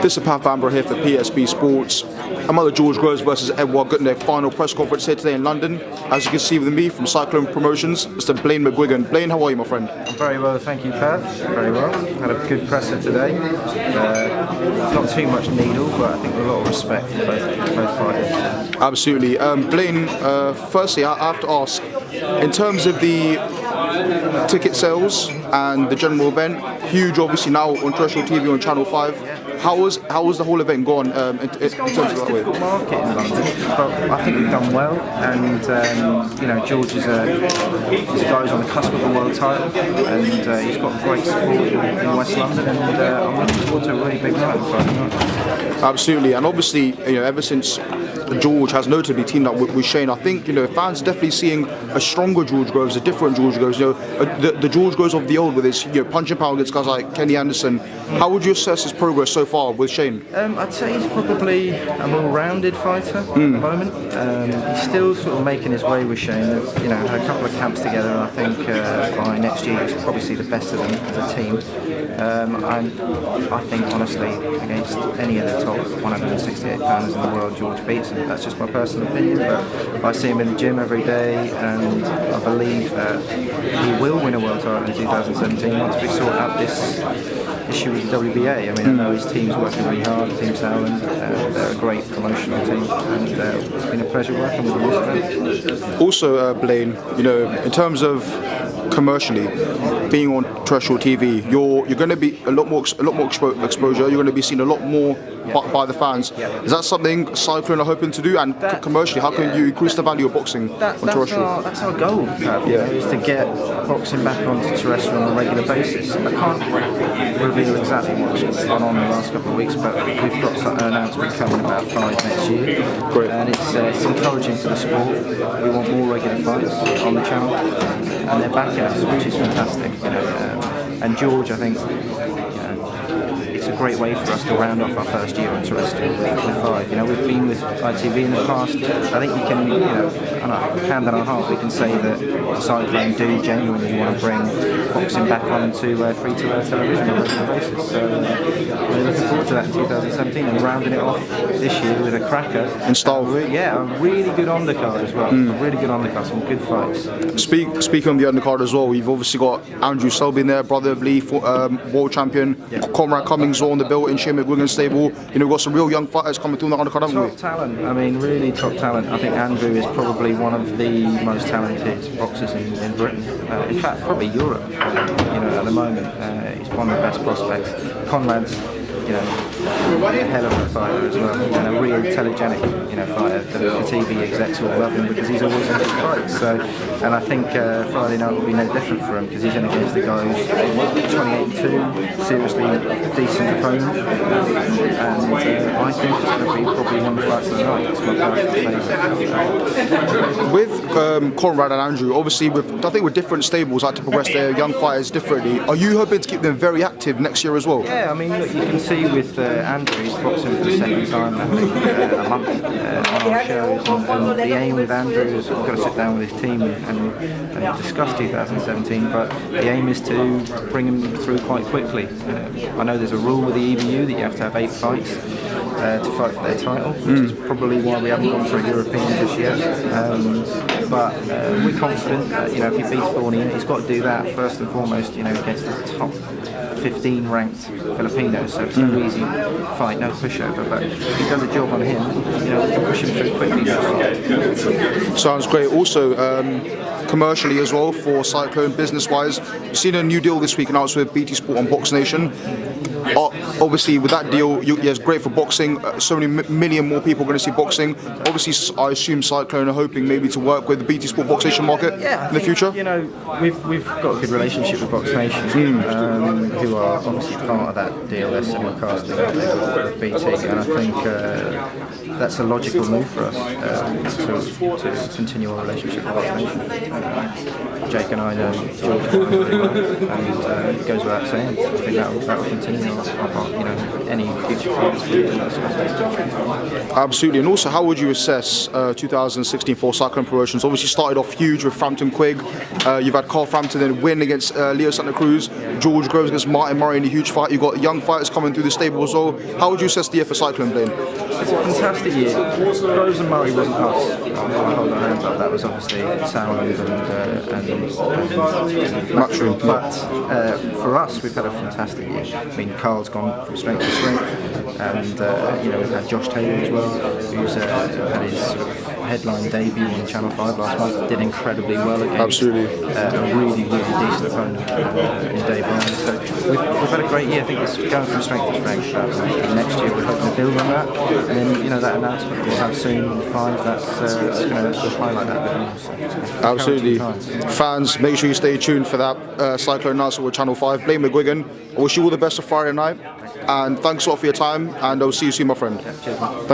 This is Pav Bambra here for PSB Sports. I'm at the George Groves versus Edward Gutnick final press conference here today in London. As you can see with me from Cyclone Promotions, Mr. Blain Mcguigan. Blain, how are you, my friend? I'm very well, thank you, Pav. Very well. Had a good presser today. Not too much needle, but I think a lot of respect for both fighters. Absolutely. Blain, firstly, I have to ask, in terms of the ticket sales and the general event, huge obviously now on terrestrial TV on Channel 5. How was the whole event gone in terms of that way? It's a difficult market in London, but I think we've done well. And George is a guy who's on the cusp of a world title, and he's got great support in West London. And I'm looking forward to a really big night on Friday night. Absolutely, and obviously, ever since George has notably teamed up with Shane, I think fans are definitely seeing a stronger George Groves, a different George Groves. The George Groves of the old with his punching power against guys like Kenny Anderson. How would you assess his progress so far with Shane? I'd say he's probably a more rounded fighter at the moment. He's still sort of making his way with Shane. They've had a couple of camps together, and I think by next year you'll probably see the best of them as a team. I think honestly, against any of the top 168 pounders in the world, George beats him. That's just my personal opinion, but I see him in the gym every day, and I believe that he will win a world title in 2017 once we sort out this issue with the WBA. I know his team's working really hard, Team Sauerland. They're a great promotional team, and it's been a pleasure working with them. Also, Blain, in terms of commercially being on terrestrial TV, you're going to be a lot more exposure. You're going to be seen a lot more by the fans. Is that something Cyclone are hoping to do? And commercially, how can you increase the value of boxing on terrestrial? That's our goal, is to get boxing back onto terrestrial on a regular basis. I can't reveal exactly what's gone on in the last couple of weeks, but we've got an announcement coming about 5 next year. Great. And it's encouraging for the sport. We want more regular fights on the channel, and they're backing us, which is fantastic. And George, I think, it's a great way for us to round off our first year on terrestrial with 5. We've been with ITV in the past. I think we can, hand on our heart, we can say that Cyclone do genuinely want to bring boxing back onto free-to-air television on a regular basis. So we're looking forward to that in 2017 and rounding it off this year with a cracker. In style. A really good undercard as well. A really good undercard, some good fights. Speaking on the undercard as well, we've obviously got Andrew Selby in there, brother of Lee, world champion, Conrad Cummings on the bill in Shane Mcguigan's stable. We've got some real young fighters coming through in the undercard, haven't we? Top talent, really top talent. I think Andrew is probably one of the most talented boxers in Britain. In fact, probably Europe. At the moment, he's one of the best prospects. Conrad's, a hell of a fighter as well, and a really telegenic, fighter. The TV execs will love him because he's always in good fights. So, and I think Friday night will be no different for him because he's in against the guy who's 28-2, seriously decent opponent, and I think it's going to be probably one of the fights of the night. It's my personal favourite. With Conrad and Andrew, obviously, with different stables like to progress their young fighters differently. Are you hoping to keep them very active next year as well? Yeah, look, you can see with Andrew, he's boxing for the second time a month on our shows, and the aim with Andrew is we've got to sit down with his team and discuss 2017, but the aim is to bring him through quite quickly. I know there's a rule with the EBU that you have to have 8 fights to fight for their title, which is probably why we haven't gone for a European just yet. But we're confident that if he beats Borneo, he's got to do that first and foremost, against the top 15 ranked Filipinos, so it's no easy fight, no pushover, but if he does a job on him, we can push him through quickly. Sounds great. Also, commercially as well for Cyclone, business-wise, you've seen a new deal this week announced with BT Sport on Boxnation. Obviously, with that deal, it's great for boxing. So many million more people are going to see boxing. Obviously, I assume Cyclone are hoping maybe to work with the BT Sport Boxnation market in the future. We've got a good relationship with Boxnation, who are obviously part of that deal. They're simulcasting with BT, and I think that's a logical move for us to continue our relationship with Boxnation. Jake and I know George very well, and it goes without saying. I think that will continue. or any future fights we can discuss. Absolutely. And also, how would you assess 2016 for cycling promotions? Obviously started off huge with Frampton Quig. You've had Carl Frampton then win against Leo Santa Cruz, George Groves against Martin Murray in a huge fight. You've got young fighters coming through the stable as well. How would you assess the year for cycling, Blain? It's a fantastic year. Groves and Murray wasn't us. I hold our hands up. That was obviously Sound and Naturally. But for us, we've had a fantastic year. I mean, Carl's gone from strength to strength, and we've had Josh Taylor as well, who's had his sort of headline debut on Channel 5 last month. Did incredibly well against Absolutely. A really decent opponent in Dave Ryan. So we've had a great year. I think it's going from strength to strength. Next year we're hoping to build on that, and then that announcement we'll have soon on 5. That's going to highlight that bit more. So, Absolutely. Fans, make sure you stay tuned for that cyclone announcement with Channel 5. Blain Mcguigan, I wish you all the best for Friday night, and thanks a lot for your time, and I'll see you soon, my friend. Cheers, man.